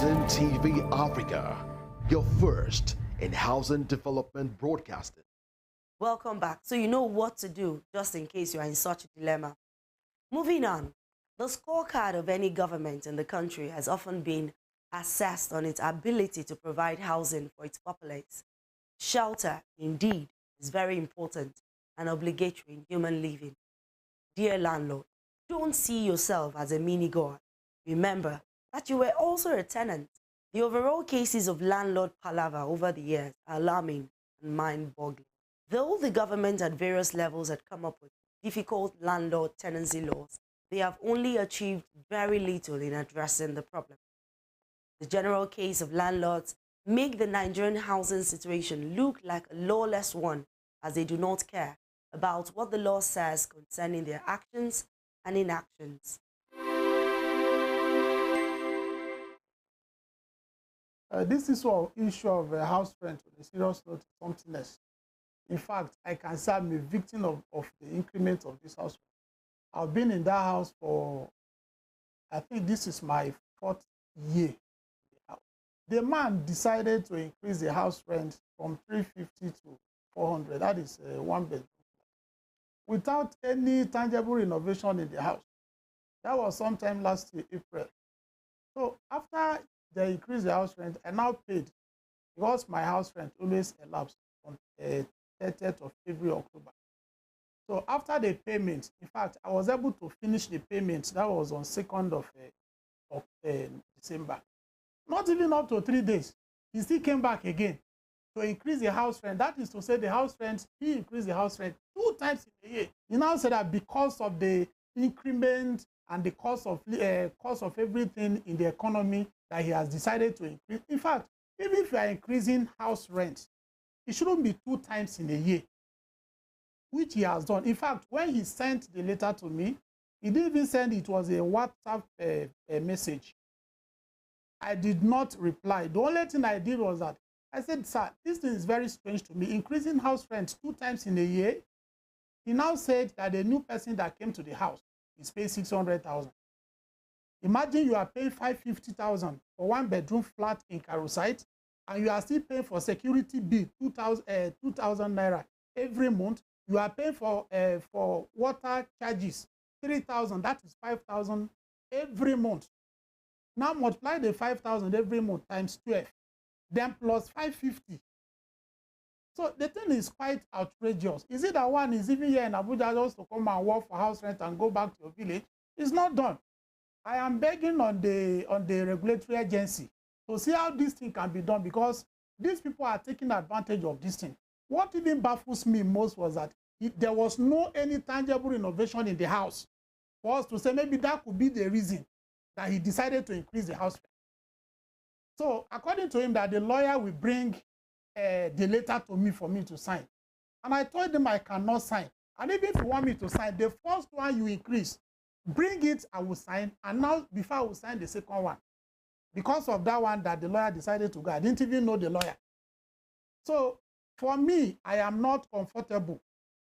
Housing TV Africa, your first in housing development broadcasting. Welcome back. So you know what to do just in case you are in such a dilemma. Moving on, the scorecard of any government in the country has often been assessed on its ability to provide housing for its populace. Shelter, indeed, is very important and obligatory in human living. Dear landlord, don't see yourself as a mini-god. Remember that you were also a tenant. The overall cases of landlord palaver over the years are alarming and mind-boggling. Though the government at various levels had come up with difficult landlord tenancy laws, they have only achieved very little in addressing the problem. The general case of landlords make the Nigerian housing situation look like a lawless one, as they do not care about what the law says concerning their actions and inactions. This is an issue of house rent on a serious note, something else. In fact, I can say I'm a victim of the increment of this house rent. I've been in that house for, I think this is my 4th year. The man decided to increase the house rent from 350 to 400. That is one bedroom, without any tangible renovation in the house. That was sometime last year, April. So after they increased the house rent, I now paid, because my house rent always elapsed on 30th of every October. So after the payment, in fact, I was able to finish the payment. That was on 2nd of December. Not even up to 3 days. He still came back again to increase the house rent. That is to say the house rent, he increased the house rent 2 times in a year. He now said that because of the increment and the cost of everything in the economy, that he has decided to increase. In fact, even if you are increasing house rent, it shouldn't be 2 times in a year, which he has done. In fact, when he sent the letter to me, he didn't even send it was a WhatsApp message. I did not reply. The only thing I did was that I said, sir, this thing is very strange to me. Increasing house rent 2 times in a year. He now said that the new person that came to the house is paying 600,000. Imagine you are paying 550,000 for 1 bedroom flat in Karosite, and you are still paying for security bill 2,000 naira every month. You are paying for water charges 3,000. That is 5,000 every month. Now multiply the 5,000 every month times 12, then plus 550. So the thing is quite outrageous. Is it that one is even here in Abuja just to come and work for house rent and go back to your village? It's not done. I am begging on the regulatory agency to see how this thing can be done, because these people are taking advantage of this thing. What even baffles me most was that there was no any tangible innovation in the house for us to say maybe that could be the reason that he decided to increase the house rent. So according to him, that the lawyer will bring the letter to me for me to sign. And I told him I cannot sign. And even if you want me to sign, the first one you increase, bring it, I will sign. And now, before I will sign the second one, because of that one that the lawyer decided to go, I didn't even know the lawyer. So for me, I am not comfortable.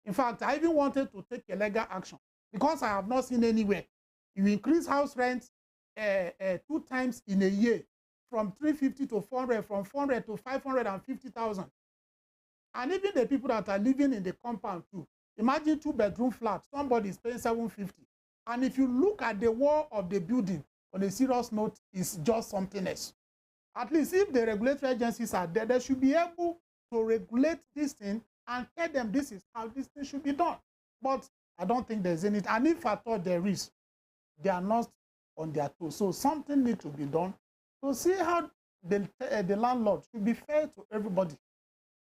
In fact, I even wanted to take a legal action because I have not seen anywhere. You increase house rent 2 times in a year, from 350 to 400, from 400 to 550,000. And even the people that are living in the compound too. Imagine 2-bedroom flat, somebody is paying 750. And if you look at the wall of the building, on a serious note, it's just something else. At least if the regulatory agencies are there, they should be able to regulate this thing and tell them this is how this thing should be done. But I don't think there's any. And if I thought there is, they are not on their toes. So something needs to be done to see how the landlord should be fair to everybody.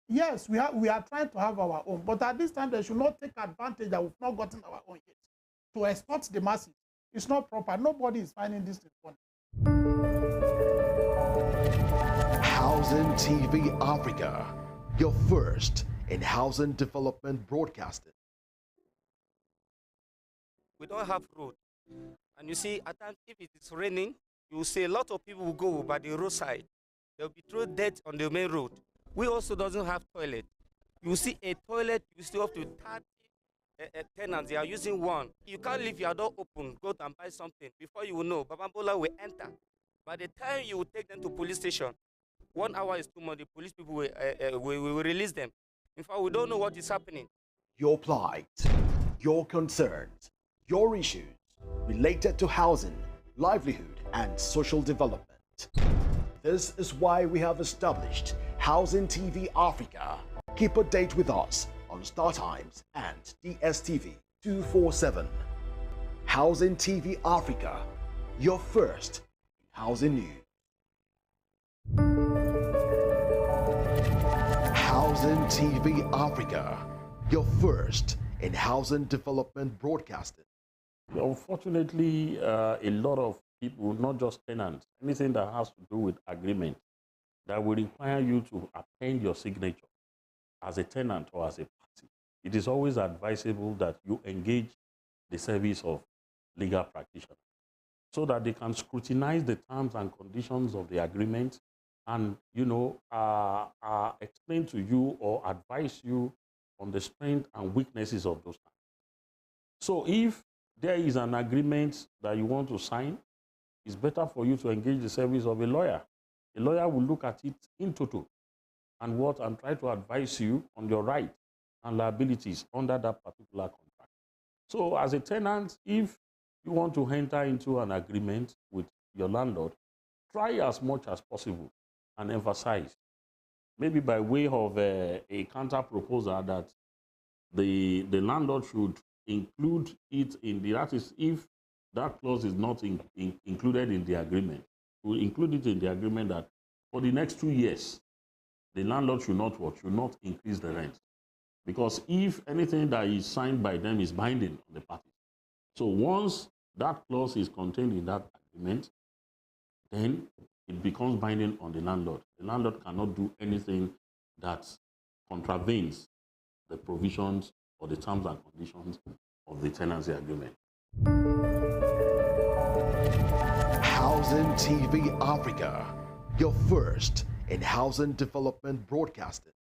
Yes, we are trying to have our own, but at this time they should not take advantage that we've not gotten our own yet to extort the masses. It's not proper. Nobody is finding this thing funny. Housing TV Africa, your first in housing development broadcasting. We don't have road. And you see, at times, if it is raining, you will see a lot of people will go by the roadside. They'll be thrown dirt on the main road. We also doesn't have toilet. You see a toilet, you still have to 30 tenants, they are using one. You can't leave your door open, go and buy something. Before you will know, Babambola will enter. By the time you take them to police station, 1 hour is too much. The police people will release them. In fact, we don't know what is happening. Your plight, your concerns, your issues related to housing, livelihood, and social development. This is why we have established Housing TV Africa. Keep a date with us on Star Times and DSTV 247. Housing TV Africa, your first in housing news. Housing TV Africa, your first in housing development broadcasting. Unfortunately, a lot of people, not just tenants, anything that has to do with agreement, that will require you to append your signature as a tenant or as a party. It is always advisable that you engage the service of legal practitioners so that they can scrutinize the terms and conditions of the agreement and, explain to you or advise you on the strength and weaknesses of those terms. So if there is an agreement that you want to sign, it's better for you to engage the service of a lawyer. A lawyer will look at it in total and try to advise you on your rights and liabilities under that particular contract. So as a tenant, if you want to enter into an agreement with your landlord, try as much as possible and emphasize, maybe by way of a counter proposal, that the landlord should include it in the, that is, if that clause is not included in the agreement, we'll include it in the agreement that for the next 2 years, the landlord should not increase the rent. Because if anything that is signed by them is binding on the parties. So once that clause is contained in that agreement, then it becomes binding on the landlord. The landlord cannot do anything that contravenes the provisions or the terms and conditions of the tenancy agreement. Housing TV Africa, your first in housing development broadcasting.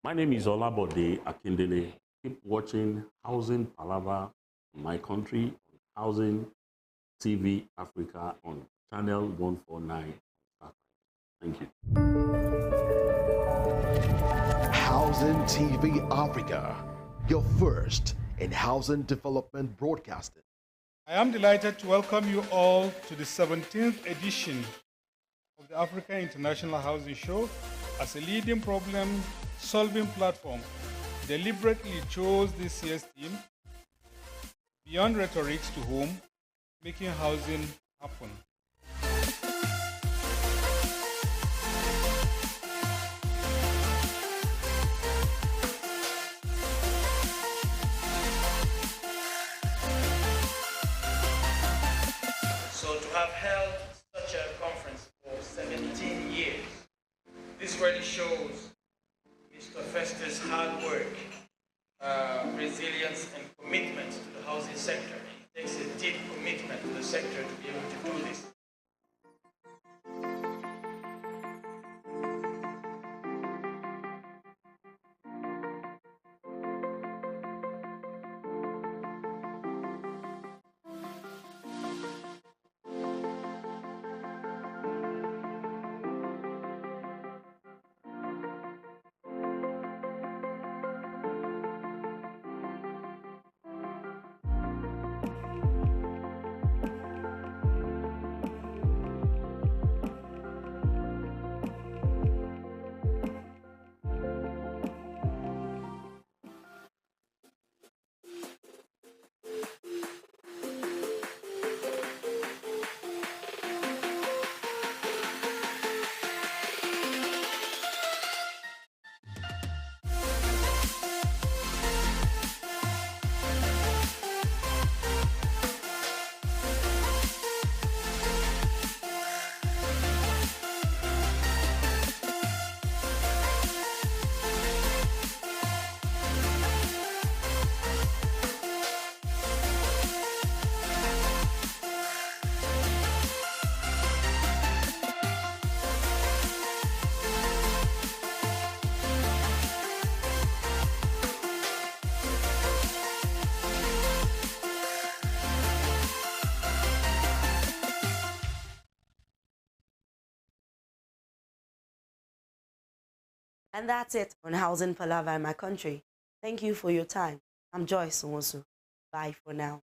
My name is Olabode Akindele. Keep watching Housing Palava in my country, Housing TV Africa on channel 149. Thank you. Housing TV Africa, your first in housing development broadcasting. I am delighted to welcome you all to the 17th edition of the Africa International Housing Show. As a leading problem-solving platform, deliberately chose this year's theme, Beyond Rhetorics to Home, Making Housing Happen. This really shows Mr. Festus' hard work, resilience, and commitment to the housing sector. It takes a deep commitment to the sector to be able to do this. And that's it on Housing Palava in my country. Thank you for your time. I'm Joyce Nwosu. Bye for now.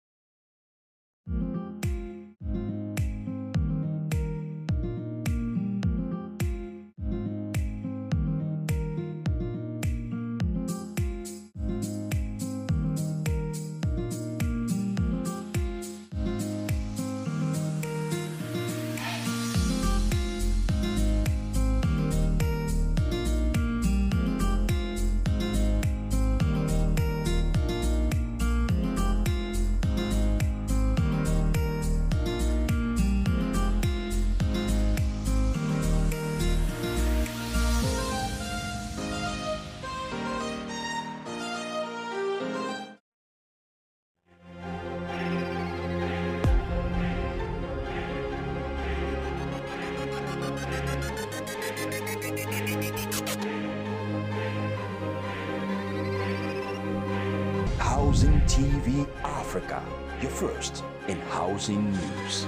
Housing TV Africa, your first in housing news.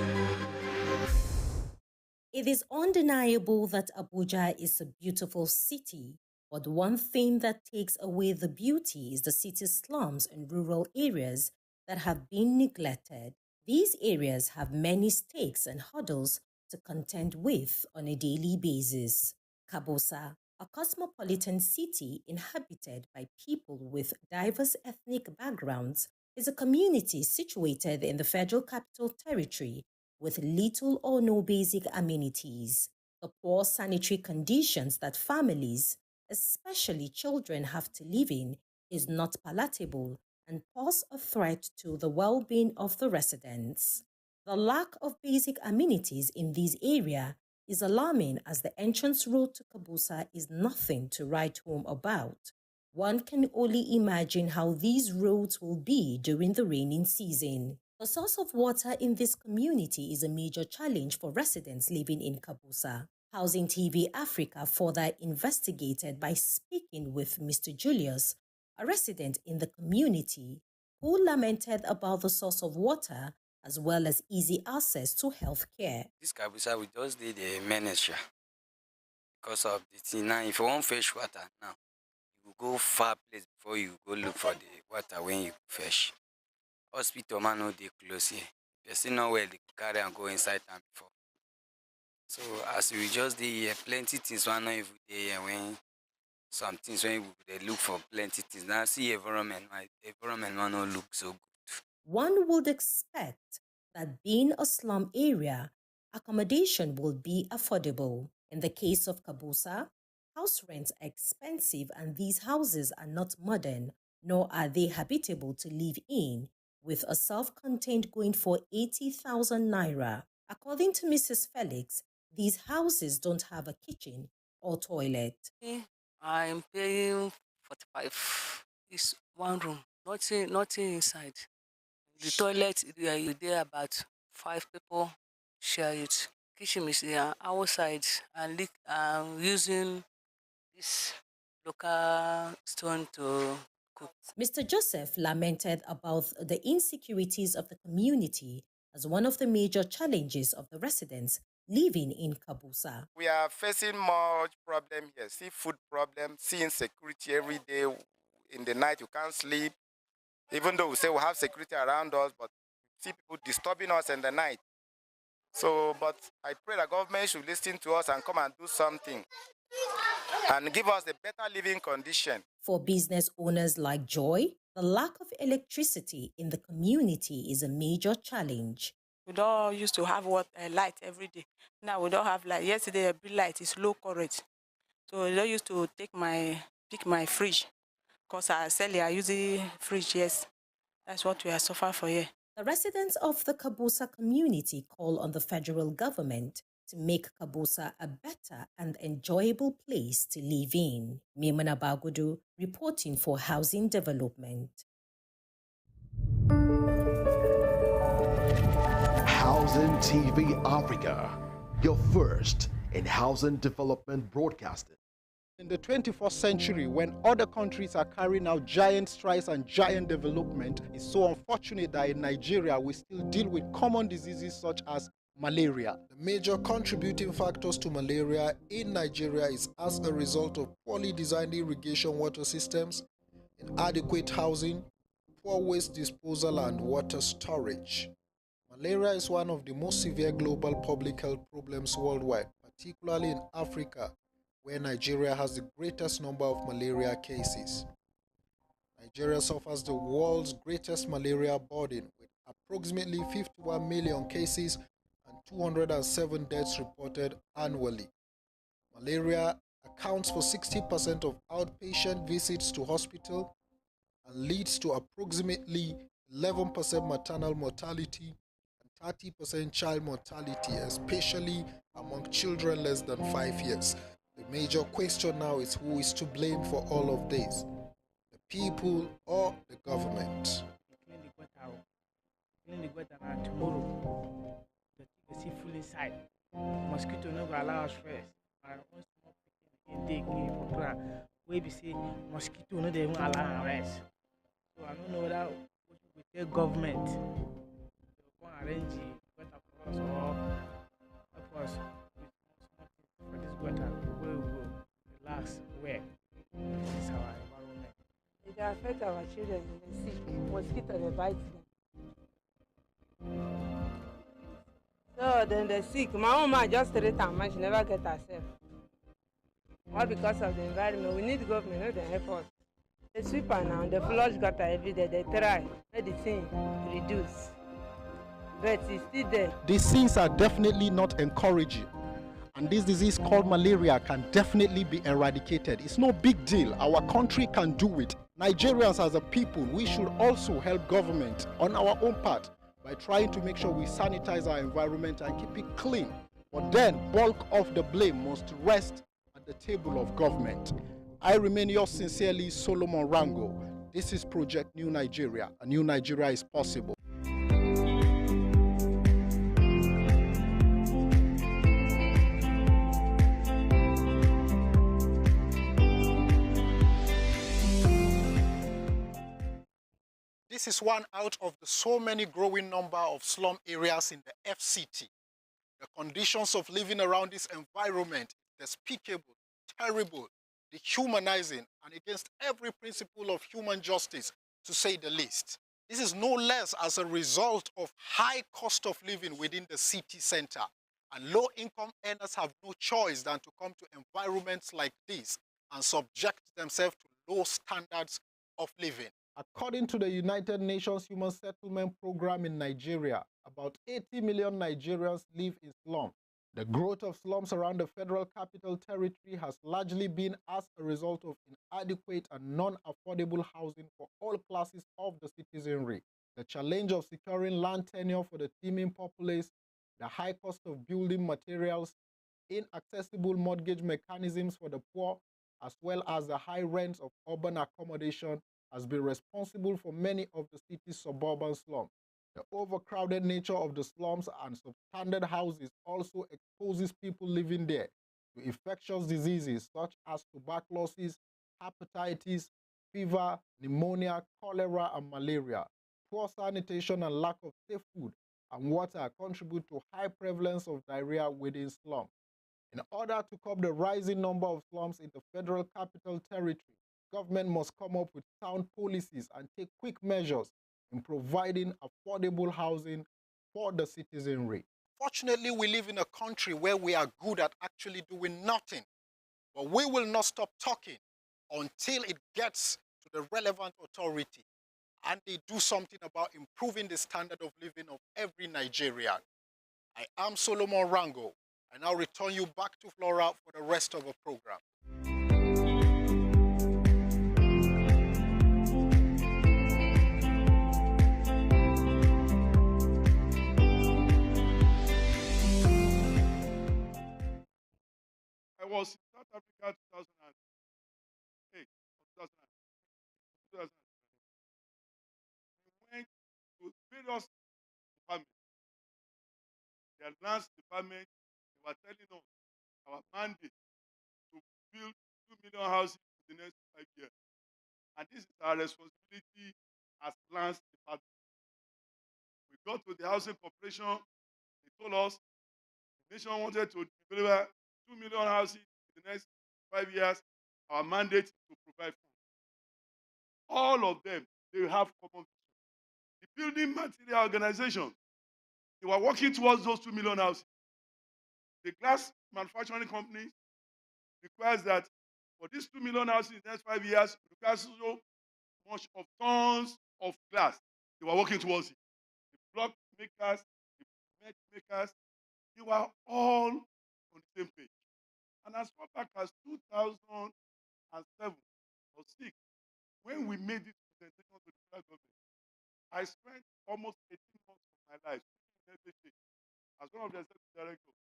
It is undeniable that Abuja is a beautiful city, but one thing that takes away the beauty is the city's slums and rural areas that have been neglected. These areas have many stakes and hurdles to contend with on a daily basis. Kabosa, a cosmopolitan city inhabited by people with diverse ethnic backgrounds, is a community situated in the Federal Capital Territory with little or no basic amenities. The poor sanitary conditions that families, especially children, have to live in is not palatable and pose a threat to the well-being of the residents. The lack of basic amenities in this area is alarming, as the entrance road to Kabosa is nothing to write home about. One can only imagine how these roads will be during the raining season. The source of water in this community is a major challenge for residents living in Kabosa. Housing TV Africa further investigated by speaking with Mr. Julius, a resident in the community, who lamented about the source of water as well as easy access to health care. This Kabusa, we just did a menace because of the thing. Now, if you want fresh water now, you go far place before you go look for the water when you fetch. Hospital man no dey close here. Person know where they carry and go inside time before. So as we just did here, plenty things one not every day when some things when they look for plenty things. Now see environment man no look so good. One would expect that being a slum area, accommodation will be affordable. In the case of Kabosa, house rents are expensive and these houses are not modern, nor are they habitable to live in, with a self-contained going for 80,000 naira. According to Mrs. Felix, these houses don't have a kitchen or toilet. I'm paying 45. It's one room, nothing inside. The toilet, you there about 5 people share it. Kitchen is outside and using this local stone to cook. Mr. Joseph lamented about the insecurities of the community as one of the major challenges of the residents living in Kabusa. We are facing much problem here. See food problem, see insecurity every day. In the night you can't sleep. Even though we say we have security around us, but see people disturbing us in the night. So, but I pray the government should listen to us and come and do something and give us a better living condition. For business owners like Joy, the lack of electricity in the community is a major challenge. We don't used to have light every day. Now we don't have light. Yesterday, a bill light is low current. So I don't used to pick my fridge. Because I use the fridge, yes. That's what we are suffering for here. The residents of the Kabusa community call on the federal government to make Kabusa a better and enjoyable place to live in. Maimuna Bagudu reporting for Housing Development. Housing TV Africa, your first in housing development broadcasting. In the 21st century, when other countries are carrying out giant strides and giant development, it's so unfortunate that in Nigeria we still deal with common diseases such as malaria. The major contributing factors to malaria in Nigeria is as a result of poorly designed irrigation water systems, inadequate housing, poor waste disposal, and water storage. Malaria is one of the most severe global public health problems worldwide, particularly in Africa, where Nigeria has the greatest number of malaria cases. Nigeria suffers the world's greatest malaria burden, with approximately 51 million cases and 207 deaths reported annually. Malaria accounts for 60% of outpatient visits to hospital and leads to approximately 11% maternal mortality and 30% child mortality, especially among children less than 5 years. The major question now is who is to blame for all of this, the people or the government? Clean the gutter now tomorrow. The thing is full inside. Mosquito no go allow us rest. And once more intake for ground, we be say mosquito no dey even allow us rest. So I don't know whether we tell government to go arrange the gutter for us or help us with for this gutter. Relax, where? This is our environment. It affects our children when they sick. Mosquito they bite them. So then they sick. My mama just treat her man, she never get herself. All because of the environment. We need government, no they help us. They sweep her now, they flush gutter every day, they try, let the thing reduce. But it's still there. These things are definitely not encouraging. And this disease called malaria can definitely be eradicated. It's no big deal. Our country can do it. Nigerians as a people, we should also help government on our own part by trying to make sure we sanitize our environment and keep it clean. But then, bulk of the blame must rest at the table of government. I remain yours sincerely, Solomon Rango. This is Project New Nigeria. A new Nigeria is possible. This is one out of the so many growing number of slum areas in the FCT. The conditions of living around this environment is despicable, terrible, dehumanizing, and against every principle of human justice, to say the least. This is no less as a result of high cost of living within the city center, and low-income earners have no choice than to come to environments like this and subject themselves to low standards of living. According to the United Nations Human Settlement Program in Nigeria, about 80 million Nigerians live in slums. The growth of slums around the Federal Capital Territory has largely been as a result of inadequate and non-affordable housing for all classes of the citizenry. The challenge of securing land tenure for the teeming populace, the high cost of building materials, inaccessible mortgage mechanisms for the poor, as well as the high rents of urban accommodation, has been responsible for many of the city's suburban slums. The overcrowded nature of the slums and substandard houses also exposes people living there to infectious diseases such as tuberculosis, hepatitis, fever, pneumonia, cholera, and malaria. Poor sanitation and lack of safe food and water contribute to high prevalence of diarrhea within slums. In order to curb the rising number of slums in the Federal Capital Territory, government must come up with sound policies and take quick measures in providing affordable housing for the citizenry. Fortunately, we live in a country where we are good at actually doing nothing. But we will not stop talking until it gets to the relevant authority and they do something about improving the standard of living of every Nigerian. I am Solomon Rango. I now return you back to Flora for the rest of the program. I was in South Africa 2008, 2000. We went to various departments. The lands department, they were telling us our mandate to build 2 million houses in the next 5 years. And this is our responsibility as lands department. We got to the housing corporation, they told us the nation wanted to deliver 2 million houses in the next 5 years. Our mandate is to provide funds. All of them, they have common vision. The building material organization, they were working towards those 2 million houses. The glass manufacturing company requires that for these 2 million houses in the next 5 years, it requires so much of tons of glass. They were working towards it. The block makers, the cement makers, they were all on the same page. And as far back as 2007 or 6, when we made this presentation to the federal government, I spent almost 18 months of my life in every state as one of the executive directors,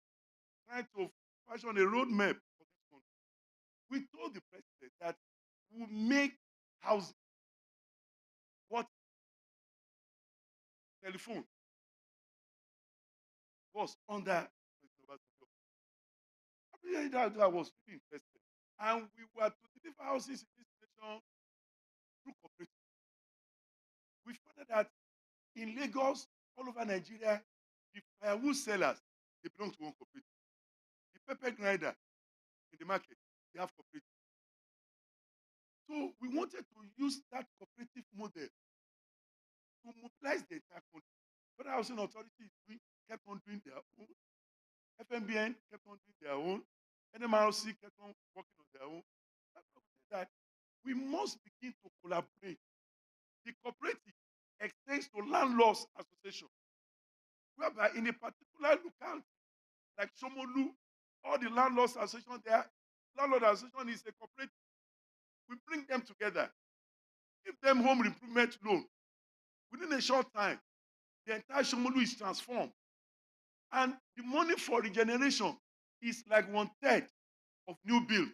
trying to fashion a roadmap for this country. We told the president that we will make housing what telephone was under that was really interested. And we were to deliver houses in this nation through cooperative. We found that in Lagos, all over Nigeria, the firewood sellers, they belong to one cooperative. The pepper grinder in the market, they have cooperative. So we wanted to use that cooperative model to mobilize the entire country. Federal Housing Authority kept on doing their own. FMBN kept on doing their own. NMRC kept on working on their own. That's why we said that we must begin to collaborate. The cooperative extends to landlords association, whereby in a particular locality, like Shomolu, all the landlords association there, landlord association is a cooperative. We bring them together, give them home improvement loan. Within a short time, the entire Shomolu is transformed. And the money for regeneration is like 1/3 of new build.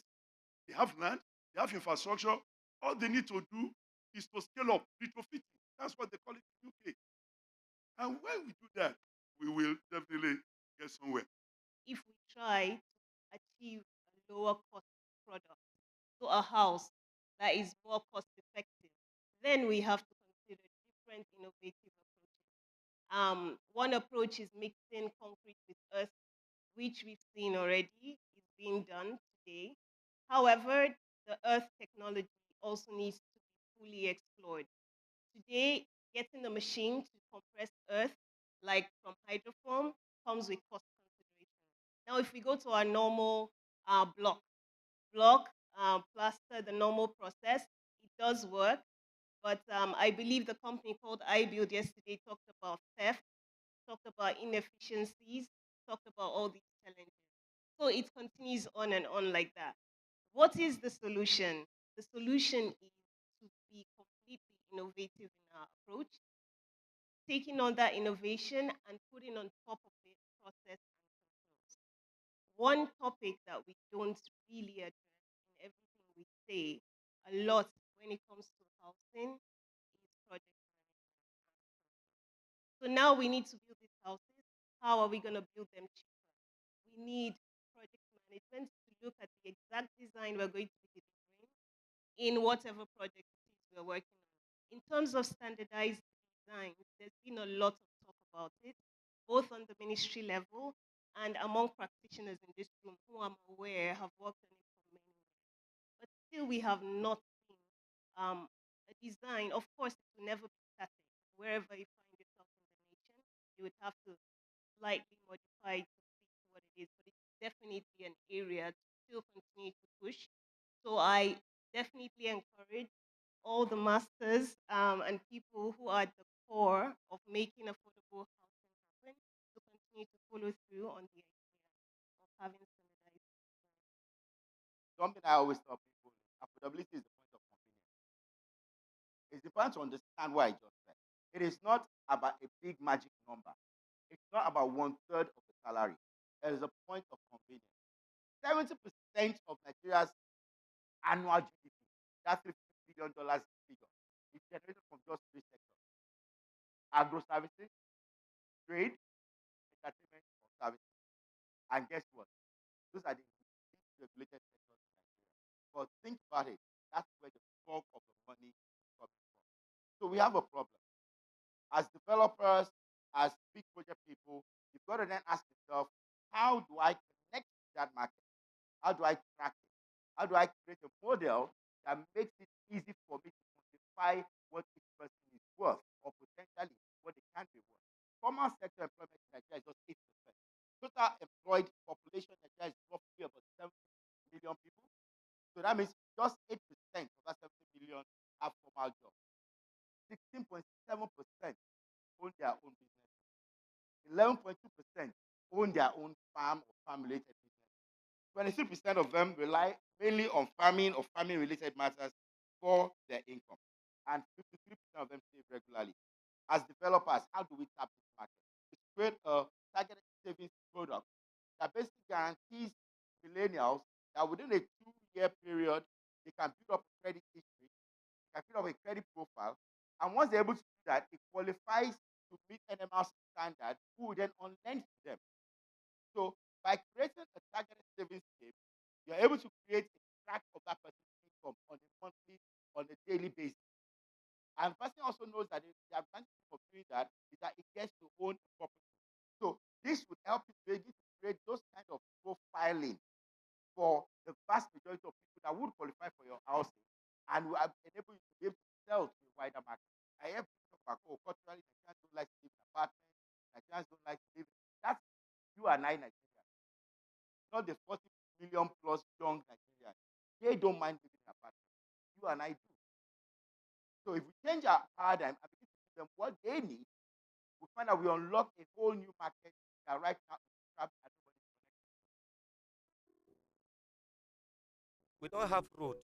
They have land, they have infrastructure. All they need to do is to scale up, retrofitting. That's what they call it in UK. And when we do that, we will definitely get somewhere. If we try to achieve a lower cost product, so a house that is more cost effective, then we have to consider different innovative approaches. One approach is mixing concrete with earth, which we've seen already is being done today. However, the earth technology also needs to be fully explored. Today, getting a machine to compress earth, like from hydroform, comes with cost consideration. Now, if we go to our normal block, plaster, the normal process, it does work. But I believe the company called iBuild yesterday talked about theft, talked about inefficiencies, talked about all these challenges. So it continues on and on like that. What is the solution? The solution is to be completely innovative in our approach, taking on that innovation and putting on top of it process and controls. one topic that we don't really address in everything we say a lot when it comes to housing is project management. So now we need to build these houses. How are we going to build them cheaper? We need project management to look at the exact design we're going to be delivering in whatever project it is we're working on. In terms of standardized design, there's been a lot of talk about it, both on the ministry level and among practitioners in this room who I'm aware have worked on it for many years. But still, we have not seen a design. Of course, it will never be static. Wherever you find yourself in the nation, you would have to slightly modify it to fit what it is. But it's definitely an area to still continue to push. So I definitely encourage all the masters and people who are at the core of making affordable housing happen to continue to follow through on the idea of having standardized design. Something I always tell people is affordability is the point of convenience. It's important to understand what I just said. It is not about a big magic number. It's not about 1/3 of the salary. It is a point of convenience. 70% of Nigeria's annual GDP, that's $50 billion figure, is generated from just three sectors: agro services, trade, entertainment, or services. And guess what? Those are the least regulated sectors in Nigeria. But think about it. That's where the bulk of the money is coming from. So we have a problem. As developers, as big project people, you've got to then ask yourself, how do I connect to that market? How do I track it? How do I create a model that makes it easy for me to quantify what each person is worth, or potentially what they can be worth? Formal sector employment in Nigeria is just 8%. Total employed population in Nigeria is roughly about 70 million people. So that means just 8% of that 70 million have formal jobs. 16.7% own their own business. 11.2% own their own farm or farm-related business. 23% of them rely mainly on farming or farming-related matters for their income. And 53% of them save regularly. As developers, how do we tap this market? We create a targeted savings product that basically guarantees millennials that within a 2-year period, they can build up a credit history, they can build up a credit profile, and once they're able to do that, it qualifies to meet NML's standard, who will then lend to them. So by creating a targeted savings scheme, you're able to create a track of that person's income on a monthly, on a daily basis. And the person also knows that the advantage of doing that is that it gets to own a property. So this would help you begin to create those kind of profiling for the vast majority of people that would qualify for your housing, and will enable you to be able to sell to a wider market. I have people talk about, culturally, Nigerians don't like to live in apartments, Nigerians don't like to live in. That's you and I, Nigerians, not the 40 million plus young Nigerians. They don't mind living in apartments. You and I do. So if we change our paradigm and begin to give them what they need, we find that we unlock a whole new market that right now is trapped and nobody's connected. We don't have road.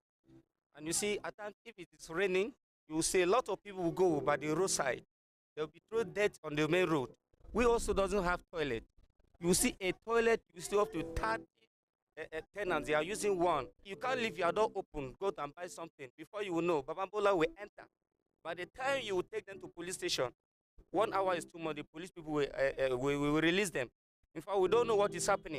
And you see, at times, if it is raining, you will see a lot of people will go by the roadside. They'll be thrown dirt on the main road. We also doesn't have toilet. You see a toilet, you still have to 30 tenants, they are using one. You can't leave your door open, go and buy something. Before you will know, Babambola will enter. By the time you will take them to police station, 1 hour is too much. The police people will release them. In fact, we don't know what is happening.